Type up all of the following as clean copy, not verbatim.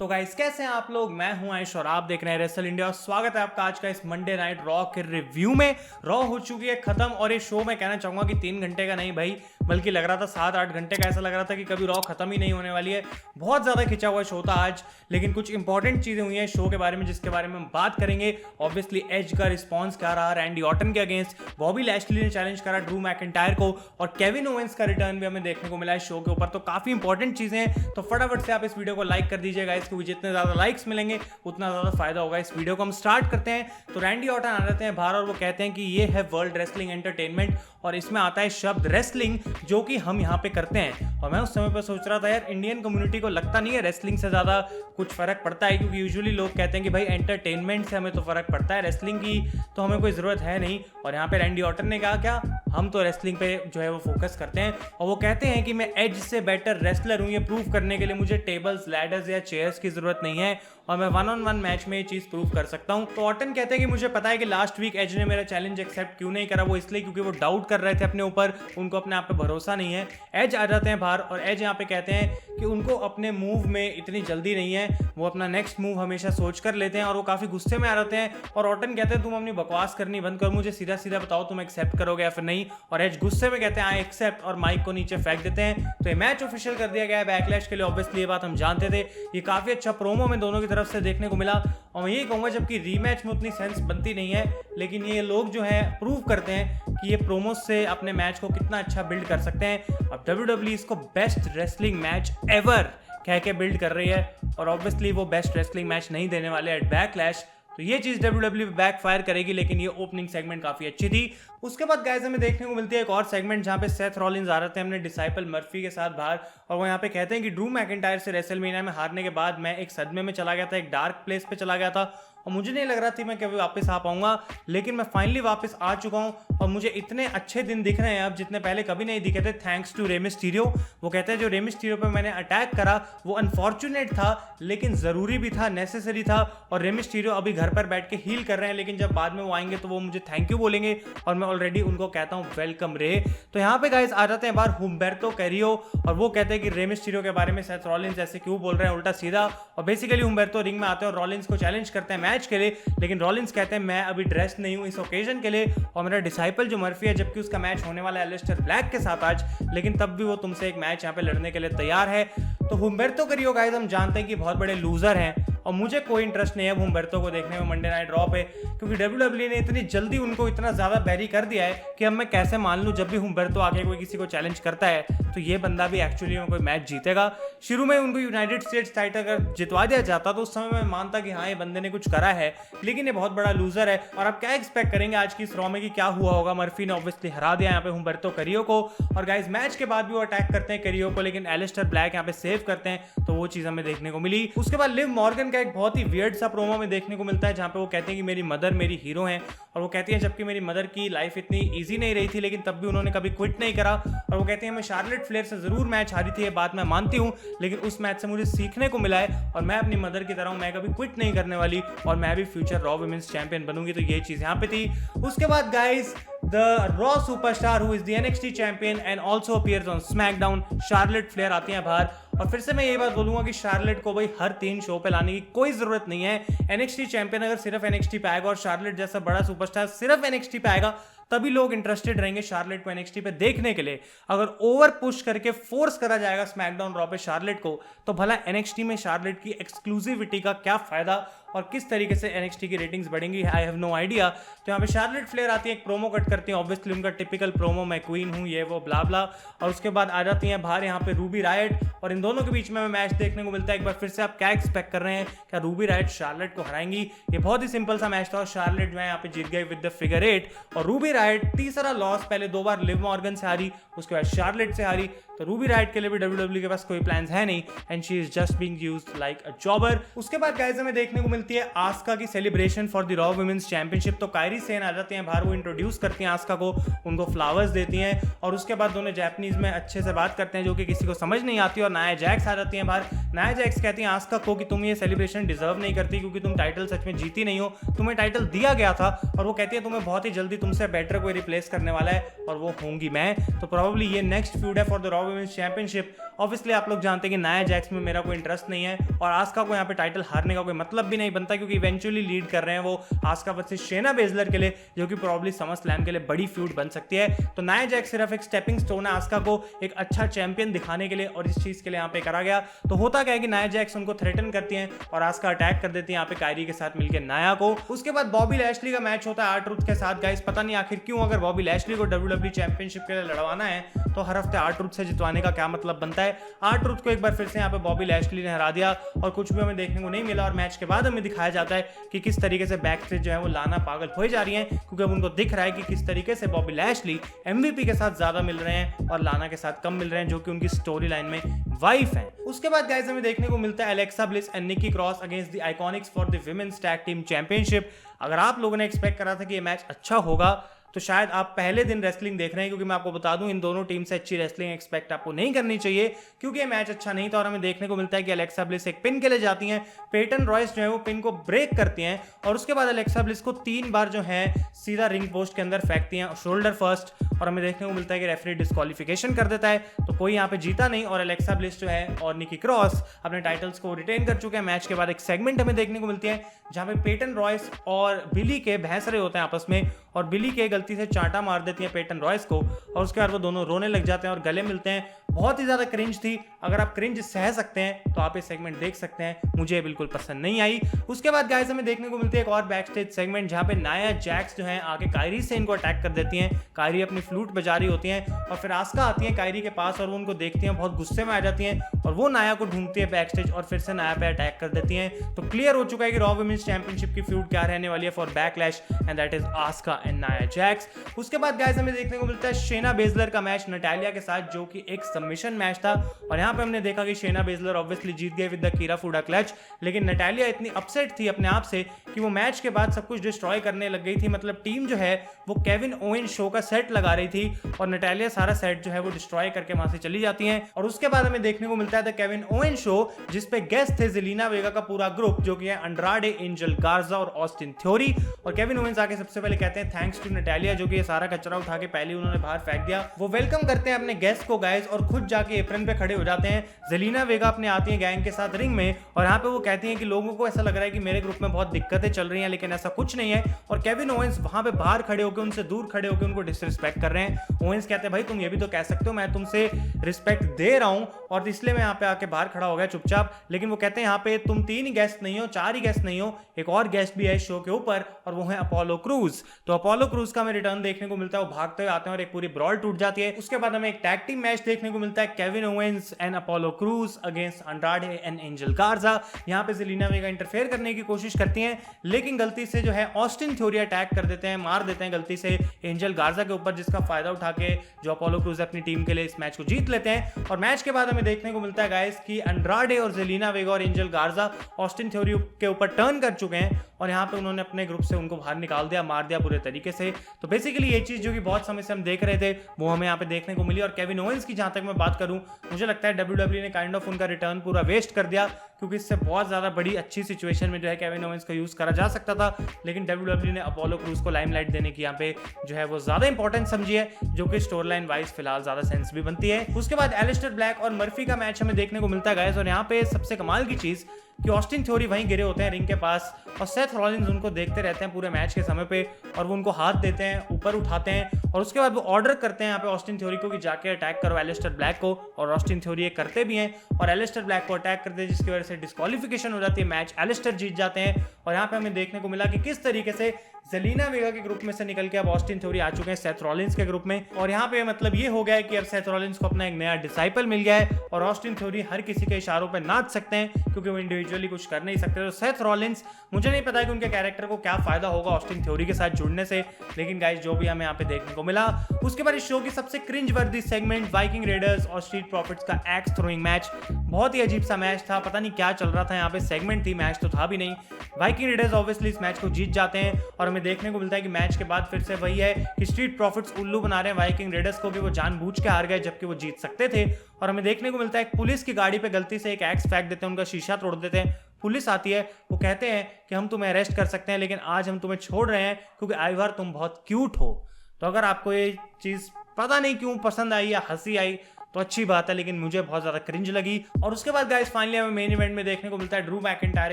Guys कैसे हैं आप लोग। मैं हूं आयुष और आप देख रहे हैं रेसल इंडिया और स्वागत है आपका आज का इस मंडे नाइट रॉ के रिव्यू में। रॉ हो चुकी है खत्म और इस शो में कहना चाहूंगा कि 3 घंटे का नहीं भाई, बल्कि लग रहा था 7-8 घंटे का। ऐसा लग रहा था कि कभी रॉ खत्म ही नहीं होने वाली है। बहुत ज्यादा खिंचा हुआ शो था आज, लेकिन कुछ इंपॉर्टेंट चीजें हुई हैं शो के बारे में जिसके बारे में हम बात करेंगे। ऑब्वियसली एज का रिस्पॉन्स क्या रहा रैंडी ऑर्टन के अगेंस्ट, बॉबी लैशली ने चैलेंज करा ड्रू मैकिंटायर को और केविन ओवेंस का रिटर्न भी हमें देखने को मिला है शो के ऊपर। तो काफी इंपॉर्टेंट चीजें हैं, तो फटाफट से आप इस वीडियो को लाइक कर दीजिएगा, क्योंकि जितने ज्यादा लाइक्स मिलेंगे उतना ज्यादा फायदा होगा। इस वीडियो को हम स्टार्ट करते हैं। तो रैंडी ऑर्टन आ जाते हैं बाहर और वो कहते हैं कि ये है वर्ल्ड रेसलिंग एंटरटेनमेंट और इसमें आता है शब्द रेसलिंग, जो कि हम यहाँ पे करते हैं। और मैं उस समय पर सोच रहा था यार, इंडियन कम्युनिटी को लगता नहीं है रेसलिंग से ज्यादा कुछ फर्क पड़ता है, क्योंकि यूजुअली लोग कहते हैं कि भाई एंटरटेनमेंट से हमें तो फर्क पड़ता है, रेसलिंग की तो हमें कोई जरूरत है नहीं। और यहाँ पे रैंडी ऑर्टन ने कहा क्या, हम तो रेसलिंग पे जो है वो फोकस करते हैं। और वो कहते हैं कि मैं एज से बेटर रेसलर हूँ, ये प्रूव करने के लिए मुझे टेबल्स, लैडर्स या चेयर्स की जरूरत नहीं है और मैं 1-on-1 मैच में ये चीज प्रूव कर सकता हूं। तो ऑर्टन कहते हैं कि मुझे पता है कि लास्ट वीक एज ने मेरा चैलेंज एक्सेप्ट क्यों नहीं करा, वो इसलिए क्योंकि वो डाउट कर रहे थे अपने ऊपर, उनको अपने आप पे भरोसा नहीं है। एज आ जाते हैं बाहर और एज यहाँ पे कहते हैं कि उनको अपने मूव में इतनी जल्दी नहीं है, वो अपना नेक्स्ट मूव हमेशा सोच कर लेते हैं और वो काफी गुस्से में आ जाते हैं। और ऑर्टन कहते हैं तुम अपनी बकवास करनी बंद करो, मुझे सीधा सीधा बताओ तुम एक्सेप्ट करोगे या फिर नहीं। और एज गुस्से में कहते हैं आई एक्सेप्ट और माइक को नीचे फेंक देते हैं। तो ये मैच ऑफिशियल कर दिया गया है बैकलैश के लिए। ऑब्वियसली ये बात हम जानते थे, ये काफी अच्छा प्रोमो में दोनों की तरफ से देखने को मिला। और मैं यही कहूंगा जबकि रीमैच में उतनी सेंस बनती नहीं है, लेकिन ये लोग जो है प्रूव करते हैं कि ये प्रोमो से अपने मैच को कितना अच्छा बिल्ड कर सकते हैं। अब WWE इसको बेस्ट रेसलिंग मैच एवर कह के बिल्ड कर रही है और ऑब्वियसली वो बेस्ट रेसलिंग मैच नहीं देने वाले एट बैकलैश, तो ये चीज WWE बैकफायर करेगी। लेकिन ये ओपनिंग सेगमेंट काफी अच्छी थी। उसके बाद गाइस हमें देखने को मिलती है एक और सेगमेंट जहां पे सेथ रॉलिंस आ रहे थे अपने डिसाइपल मर्फी के साथ बाहर और वो यहाँ पे कहते हैं कि ड्रू मैकिंटायर से रेसलमेनिया में हारने के बाद मैं एक सदमे में चला गया था, एक डार्क प्लेस पे चला गया था और मुझे नहीं लग रहा था मैं कभी वापस आ पाऊंगा, लेकिन मैं फाइनली वापस आ चुका हूं और मुझे इतने अच्छे दिन दिख रहे हैं अब जितने पहले कभी नहीं दिखे थे, थैंक्स टू रे मिस्टीरियो। वो कहते हैं जो रे मिस्टीरियो पे मैंने अटैक करा वो अनफॉर्चुनेट था, लेकिन जरूरी भी था, नेसेसरी था। और रे मिस्टीरियो अभी घर पर बैठ के हील कर रहे हैं, लेकिन जब बाद में वो आएंगे तो वो मुझे थैंक यू बोलेंगे और मैं ऑलरेडी उनको कहता हूँ वेलकम रे। तो यहाँ पे गाइस आ जाते हैं बाहर हुम्बर्तो कैरियो और वो कहते हैं कि रे मिस्टीरियो के बारे में सेथ रॉलिंस ऐसे क्यों बोल रहे हैं उल्टा सीधा। और बेसिकली हुम्बर्तो रिंग में आते हैं और रॉलिंस को चैलेंज करते हैं मैच के लिए, लेकिन रॉलिंस कहते हैं मैं अभी ड्रेस नहीं हूं इस ओकेजन के लिए और मेरा डिसाइपल जो मर्फी है, जबकि उसका मैच होने वाला है एलिस्टर ब्लैक के साथ आज, लेकिन तब भी वो तुमसे एक मैच यहाँ पे लड़ने के लिए तैयार है। तो हुम्बर्तो कैरियो गाइस हम जानते हैं कि बहुत बड़े लूजर हैं और मुझे कोई इंटरेस्ट नहीं है अब हुम्बर्तो को देखने में मंडे नाइट रॉ पे, क्योंकि WWE ने इतनी जल्दी उनको इतना ज्यादा बैरी कर दिया है कि अब मैं कैसे मान लूं जब भी हुम्बर्तो आके कोई किसी को चैलेंज करता है तो ये बंदा भी एक्चुअली में कोई मैच जीतेगा। शुरू में उनको यूनाइटेड स्टेट्स टाइटल अगर जितवा दिया जाता तो उस समय मैं मानता कि हाँ ये बंदे ने कुछ करा है, लेकिन ये बहुत बड़ा लूजर है। और आप क्या एक्सपेक्ट करेंगे आज की इस रॉ में कि क्या हुआ होगा। मर्फी ने ऑब्वियसली हरा दिया यहाँ पे हुम्बर्तो कैरियो को और गाइस मैच के बाद भी वो अटैक करते हैं कैरियो को, लेकिन एलिस्टर ब्लैक यहाँ पे सेव करते हैं, तो वो चीज हमें देखने को मिली। उसके बाद लिव मॉर्गन का एक बहुत ही वियर्ड सा प्रोमो में देखने को मिलता है जहाँ पे वो कहते हैं कि मेरी मदर मेरी हीरो है और वो कहती है जबकि मेरी मदर की लाइफ इतनी ईजी नहीं रही थी, लेकिन तब भी उन्होंने कभी क्विट नहीं करा। और वो कहते हैं मैं शार्लेट फ्लेयर से जरूर मैच हारी थी, ये बात मैं मानती हूँ, लेकिन उस मैच से मुझे सीखने को मिला है और मैं अपनी मदर की तरह हूँ, मैं कभी क्विट नहीं करने वाली और मैं भी फ्यूचर रॉ वुमेन्स चैंपियन बनूंगी। तो ये चीज यहाँ पे थी। उसके बाद guys the Raw superstar who is the NXT champion and also appears on SmackDown, Charlotte Flair आती हैं बाहर। और फिर से मैं ये बात बोलूंगा कि शार्लेट को भाई हर 3 शो पे लाने की कोई जरूरत नहीं है। NXT चैंपियन अगर सिर्फ NXT पे आएगा और शार्लेट जैसा बड़ा सुपरस्टार सिर्फ NXT पे आएगा तभी लोग इंटरेस्टेड रहेंगे शार्लेट को NXT पे देखने के लिए। अगर ओवर पुश करके फोर्स करा जाएगा स्मैकडाउन रॉ पे शार्लेट को, तो भला NXT में शार्लेट की एक्सक्लूसिविटी का क्या फायदा और किस तरीके से NXT की रेटिंग्स बढ़ेंगी, आई हैव नो आइडिया। तो यहाँ पे शार्लेट फ्लेयर आती है, एक प्रोमो कट करती है, ऑब्वियसली उनका टिपिकल प्रोमो मैं क्वीन हूँ ये वो ब्ला ब्ला। और उसके बाद आ जाती हैं बाहर यहाँ पे रूबी रायट और इन दोनों के बीच में मैच देखने को मिलता है। एक बार फिर से आप क्या एक्सपेक्ट कर रहे हैं, क्या रूबी रायट शार्लेट को हराएंगी? ये बहुत ही सिंपल सा मैच था और शार्लेट जो है यहाँ पे जीत गई विद द फिगर 8 और रूबी रायट तीसरा लॉस, पहले 2 बार लिव मॉर्गन से हारी, उसके बाद शार्लेट से हारी। तो रूबी रायट के लिए भी WWE के पास कोई प्लान्स है नहीं and she is just being used like अ जॉबर। उसके बाद गाइस हमें देखने को मिलती है आस्का की celebration for the Raw women's championship. तो कायरी सेन आ जाती हैं बाहर, वो इंट्रोड्यूस करती हैं आस्का को, उनको फ्लावर्स देती हैं और उसके बाद दोनों जापानीज में अच्छे से बात करते हैं जो कि किसी को समझ नहीं आती। और नाया जैक्स आ जाती हैं बाहर। नाया जैक्स कहती हैं आस्का को कि तुम ये सेलिब्रेशन डिजर्व नहीं करती क्योंकि तुम टाइटल सच में जीती नहीं हो, तुम्हें टाइटल दिया गया था। और वो कहती है तुम्हें बहुत ही जल्दी तुमसे बेटर कोई रिप्लेस करने वाला है और वो होंगी मैं। तो प्रोबेबली ये नेक्स्ट फ्यूड है for the Raw women's championship. Obviously आप लोग जानते हैं कि नाया जैक्स में मेरा कोई इंटरेस्ट नहीं है और आस्का को यहाँ पे टाइटल हारने का कोई मतलब भी नहीं बनता क्योंकि इवेंचुअली लीड कर रहे हैं वो आस्का वर्सेस शेना बेजलर के लिए, जो कि प्रोबेबली समर स्लैम के लिए बड़ी फ्यूड बन सकती है। तो नाया जैक्स सिर्फ एक स्टेपिंग स्टोन है आस्का को एक अच्छा चैंपियन दिखाने के लिए और इस चीज के लिए यहाँ पे करा गया। तो होता क्या है कि नाया जैक्स उनको थ्रेटन करती हैं और आस्का अटैक कर देती है यहाँ पे कायरी के साथ मिलकर नाया को। उसके बाद बॉबी लैशली का मैच होता है आर-ट्रूथ के साथ। गाइस पता नहीं आखिर क्यों अगर बॉबी लैशली को WWE चैंपियनशिप के लिए लड़वाना है तो हर हफ्ते आर-ट्रूथ से जितवाने का क्या मतलब बनता है। आर-ट्रूथ को एक बार फिर से यहाँ पे बॉबी लैशली ने हरा दिया और कुछ भी हमें देखने को नहीं मिला। और मैच के बाद हमें दिखाया जाता है कि किस तरीके से बैक स्टेज जो है वो लाना पागल हो जा रही है क्योंकि अब उनको दिख रहा है कि किस तरीके से बॉबी लैशली MVP के साथ ज्यादा मिल रहे हैं और लाना के साथ कम मिल रहे हैं, जो कि उनकी स्टोरी लाइन में वाइफ है। उसके बाद गाइस हमें देखने को मिलता है Alexa Bliss and Nikki Cross against the IIconics for the women's tag team championship. अगर आप लोगों ने एक्सपेक्ट करा था कि ये मैच अच्छा होगा तो शायद आप पहले दिन रेसलिंग देख रहे हैं, क्योंकि मैं आपको बता दूं इन दोनों टीम से अच्छी रेसलिंग एक्सपेक्ट आपको नहीं करनी चाहिए क्योंकि ये मैच अच्छा नहीं था। और हमें देखने को मिलता है कि एलेक्सा ब्लिस एक पिन के लिए जाती हैं, पेटन रॉयस जो है वो पिन को ब्रेक करती हैं और उसके बाद एलेक्सा ब्लिस को 3 बार जो है सीधा रिंग पोस्ट के अंदर फेंकती हैं शोल्डर फर्स्ट। और हमें देखने को मिलता है कि रेफरी डिस्क्वालिफिकेशन कर देता है, तो कोई यहाँ पे जीता नहीं और एलेक्सा ब्लिस जो है और निकी क्रॉस अपने टाइटल्स को रिटेन कर चुके हैं। मैच के बाद एक सेगमेंट हमें देखने को मिलती है जहाँ पे पेटन रॉयस और बिली के बहस रहे होते हैं आपस में और बिली के गलती से चांटा मार देती है पेटन रॉयस को और उसके बाद वो दोनों रोने लग जाते हैं और गले मिलते हैं। बहुत ही ज्यादा क्रिंज थी। अगर आप क्रिंज सह सकते हैं तो आप ये सेगमेंट देख सकते हैं, मुझे बिल्कुल पसंद नहीं आई। उसके बाद गाइस हमें देखने को मिलती है एक और बैक स्टेज सेगमेंट जहाँ पे नाया जैक्स जो है आके कायरी सेन को अटैक कर देती हैं। कायरी अपनी फ्लूट बजा रही होती हैं और फिर आस्का आती है कायरी के पास और वो उनको देखती हैं, बहुत गुस्से में आ जाती हैं और वो नाया को ढूंढती है बैक स्टेज और फिर से नाया पे अटैक कर देती हैं। तो क्लियर हो चुका है कि रॉ वुमेन्स चैंपियनशिप की फ्यूड क्या रहने वाली है for Backlash and that is Asuka and Nia Jax. उसके बाद गाइस हमें देखने को मिलता है शेना बेजलर का मैच नटालिया के साथ, जो कि एक सबमिशन मैच था और यहाँ पे हमने देखा कि शेना बेजलर ऑब्वियसली जीत गए विद द कीरा फूडा क्लच, लेकिन नटालिया इतनी अपसेट थी अपने आप से कि वो मैच के बाद सब कुछ डिस्ट्रॉय करने लग गई थी। मतलब टीम जो है वो केविन ओवेन शो का सेट लगा रही थी और नटालिया सारा सेट जो है वो डिस्ट्रॉय करके वहां से चली जाती हैं। और उसके बाद हमें देखने को मिलता है द केविन ओवेन शो जिसपे गेस्ट थे जेलिना वेगा का पूरा ग्रुप, जो कि है अंड्राडे, एंजल गार्जा और ऑस्टिन थ्योरी। और केविन ओवेंस आके सबसे पहले कहते हैं थैंक्स टू नटालिया, जो कि ये सारा कचरा उठा के पहले उन्होंने बाहर फेंक दिया। वो वेलकम करते हैं अपने गेस्ट को गाइस और खुद जाके एप्रन पे खड़े हो जाते हैं। जेलिना वेगा अपने आती है गैंग के साथ रिंग में और यहाँ पे वो कहती हैं कि लोगों को ऐसा लग रहा है कि मेरे ग्रुप में बहुत दिक्कतें चल रही हैं, लेकिन ऐसा कुछ नहीं है। और केविन ओवेंस वहां पे बाहर खड़े होकर उनसे दूर खड़े होकर उनको डिसरिस्पेक्ट कर रहे हैं। ओवेंस कहते हैं भाई तुम ये भी तो कह सकते हो मैं तुमसे रिस्पेक्ट दे रहा हूं और इसलिए मैं यहाँ पे आके बाहर खड़ा हो गया चुपचाप। लेकिन वो कहते हैं यहाँ पे तुम 3 ही गेस्ट नहीं हो, 4 ही गेस्ट नहीं हो, एक और गेस्ट भी है शो के ऊपर और वो है अपोलो क्रूज। तो अपोलो क्रूज का हमें रिटर्न देखने को मिलता है, वो भागते हुए आते हैं और एक पूरी ब्रॉल टूट जाती है। उसके बाद हमें एक टैग टीम मैच देखने को मिलता है, Kevin Owens and Apollo Crews against Andrade and Angel Garza. यहाँ पे जेलिना वेगा इंटरफेयर करने की कोशिश करती हैं, लेकिन गलती से जो है ऑस्टिन थ्योरी अटैक कर देते हैं, मार देते हैं गलती से एंजल गार्जा के ऊपर, जिसका फायदा उठा के जो अपोलो क्रूज अपनी टीम के लिए इस मैच को जीत लेते हैं। और मैच के बाद हमें देखने को मिलता है गाइस कि अंड्राडे और जेलिना वेगा और एंजल गार्जा ऑस्टिन थ्योरी के ऊपर टर्न कर चुके हैं और यहाँ पे उन्होंने अपने ग्रुप से उनको बाहर निकाल दिया, मार दिया पूरे तरीके से। तो बेसिकली ये चीज जो कि बहुत समय से हम देख रहे थे वो हमें यहाँ पे देखने को मिली। और केविन ओवेंस की जहां तक मैं बात करूं, मुझे लगता है WWE ने काइंड ऑफ उनका रिटर्न पूरा वेस्ट कर दिया, क्योंकि इससे बहुत ज्यादा बड़ी अच्छी सिचुएशन में जो है केविन ओवेंस को यूज करा जा सकता था, लेकिन WWE ने अपोलो क्रूज को लाइमलाइट देने की यहाँ पे जो है वो ज्यादा इंपॉर्टेंस समझी है, जो कि स्टोरी लाइन वाइज फिलहाल ज्यादा सेंस भी बनती है। उसके बाद एलिस्टर ब्लैक और मर्फी का मैच हमें देखने को मिलता है गाइस, और यहाँ पे सबसे कमाल की चीज कि ऑस्टिन थ्योरी वहीं गिरे होते हैं रिंग के पास और सेथ रॉलिंस उनको देखते रहते हैं पूरे मैच के समय पे और वो उनको हाथ देते हैं, ऊपर उठाते हैं और उसके बाद वो ऑर्डर करते हैं यहाँ पे ऑस्टिन थ्योरी को कि जाके अटैक करो एलिस्टर ब्लैक को, और ऑस्टिन थ्योरी ये करते भी हैं और एलिस्टर ब्लैक को अटैक करते हैं, जिसकी वजह से डिस्क्वालिफिकेशन हो जाती है, मैच एलिस्टर जीत जाते हैं। और यहाँ पे हमें देखने को मिला कि किस तरीके से जेलिना वेगा के ग्रुप में से निकल के अब ऑस्टिन थ्योरी आ चुके हैं सेथ रॉलिंस के ग्रुप में, और यहाँ पे मतलब ये हो गया है कि अब सेथ रॉलिंस को अपना एक नया डिसाइपल मिल गया है और ऑस्टिन थ्योरी हर किसी के इशारों पे नाच सकते हैं क्योंकि वो इंडिविजुअली कुछ कर नहीं सकते। तो सेथ रॉलिंस, मुझे नहीं पता कि उनके कैरेक्टर को क्या फायदा होगा ऑस्टिन थ्योरी के साथ जुड़ने से, लेकिन गाइस जो भी हमें यहाँ पे देखने को मिला। उसके बाद इस शो की सबसे क्रिंज वर्दी सेगमेंट वाइकिंग रेडर्स और स्ट्रीट प्रॉफिट्स का एक्स थ्रोइंग मैच, बहुत ही अजीब सा मैच था, पता नहीं क्या चल रहा था यहाँ पे, सेगमेंट थी, मैच तो था भी नहीं। वाइकिंग रेडर्स ऑब्वियसली इस मैच को जीत जाते हैं और हमें देखने को मिलता है कि मैच के बाद फिर से वही है कि स्ट्रीट प्रॉफिट्स उल्लू बना रहे हैं वाइकिंग रेडर्स को कि वो जानबूझ के हार गए जबकि वो जीत सकते थे। और हमें देखने को मिलता है पुलिस की गाड़ी पे गलती से एक एक्स फेंक देते हैं, उनका शीशा तोड़ देते हैं। पुलिस आती है, वो कहते हैं कि हम तुम्हें अरेस्ट कर सकते हैं लेकिन आज हम तुम्हें छोड़ रहे हैं क्योंकि आइवर तुम बहुत क्यूट हो। तो अगर आपको ये चीज़ पता नहीं क्यों पसंद आई या हंसी आई तो अच्छी बात है, लेकिन मुझे बहुत ज्यादा क्रिंज लगी। और उसके बाद गाइस फाइनली हमें मेन इवेंट में देखने को मिलता है Drew McIntyre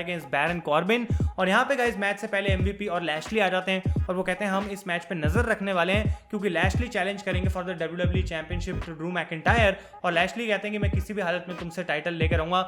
against Baron Corbin, और यहाँ पे गाइस मैच से पहले एमवीपी और लैशली आ जाते हैं और वो कहते हैं हम इस मैच पे नजर रखने वाले हैं क्योंकि लैशली चैलेंज करेंगे for the WWE championship to Drew McIntyre, और लैशली कहते हैं कि मैं किसी भी हालत में तुमसे टाइटल लेकर आऊंगा।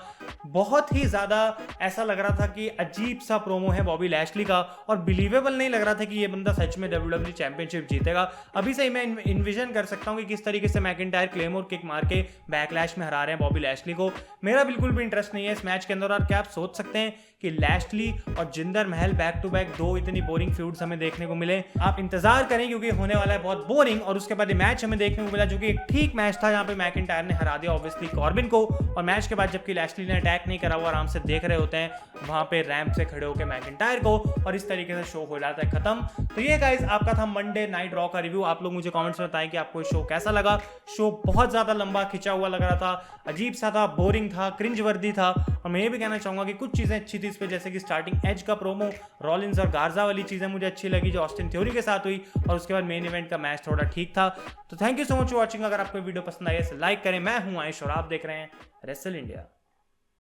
बहुत ही ज्यादा ऐसा लग रहा था कि अजीब सा प्रोमो है बॉबी लैशली का और बिलीवेबल नहीं लग रहा था कि ये बंदा सच में WWE चैंपियनशिप जीतेगा। अभी से ही मैं इन्विजन कर सकता हूँ कि किस तरीके से मैकिंटायर क्लेमोर किक मार के बैकलैश में हरा रहे हैं बॉबी लैशली को। मेरा बिल्कुल भी इंटरेस्ट नहीं है इस मैच के अंदर। और क्या आप सोच सकते हैं कि लैशली और जिंदर महल बैक टू बैक दो इतनी बोरिंग फ्यूड्स हमें देखने को मिले? आप इंतजार करें क्योंकि होने वाला है बहुत बोरिंग। और उसके बाद ये मैच हमें देखने को मिला जो कि एक ठीक मैच था जहां पे मैकिंटायर ने हरा दिया ऑब्वियसली कॉर्बिन को, और मैच के बाद जबकि लैशली ने अटैक नहीं करा, वो आराम से देख रहे होते हैं वहां पे रैंप से खड़े होकर मैकिंटायर को, और इस तरीके से शो हो जाता है खत्म। तो ये गाइस आपका था मंडे नाइट रॉ का रिव्यू। आप लोग मुझे कमेंट्स में बताएं कि आपको शो कैसा लगा। शो बहुत ज्यादा लंबा खिंचा हुआ लग रहा था, अजीब सा था, बोरिंग था, क्रिंज वर्दी था, और मैं ये भी कहना चाहूंगा कि कुछ चीजें अच्छी थी इस पे, जैसे कि स्टार्टिंग एज का प्रोमो, रॉलिंस और गार्जा वाली चीजें मुझे अच्छी लगी जो ऑस्टिन थ्योरी के साथ हुई, और उसके बाद मेन इवेंट का मैच थोड़ा ठीक था। तो thank you so much for watching. अगर आपको वीडियो पसंद आई है लाइक करें। मैं हूं आयुष और आप देख रहे हैं रेसल इंडिया।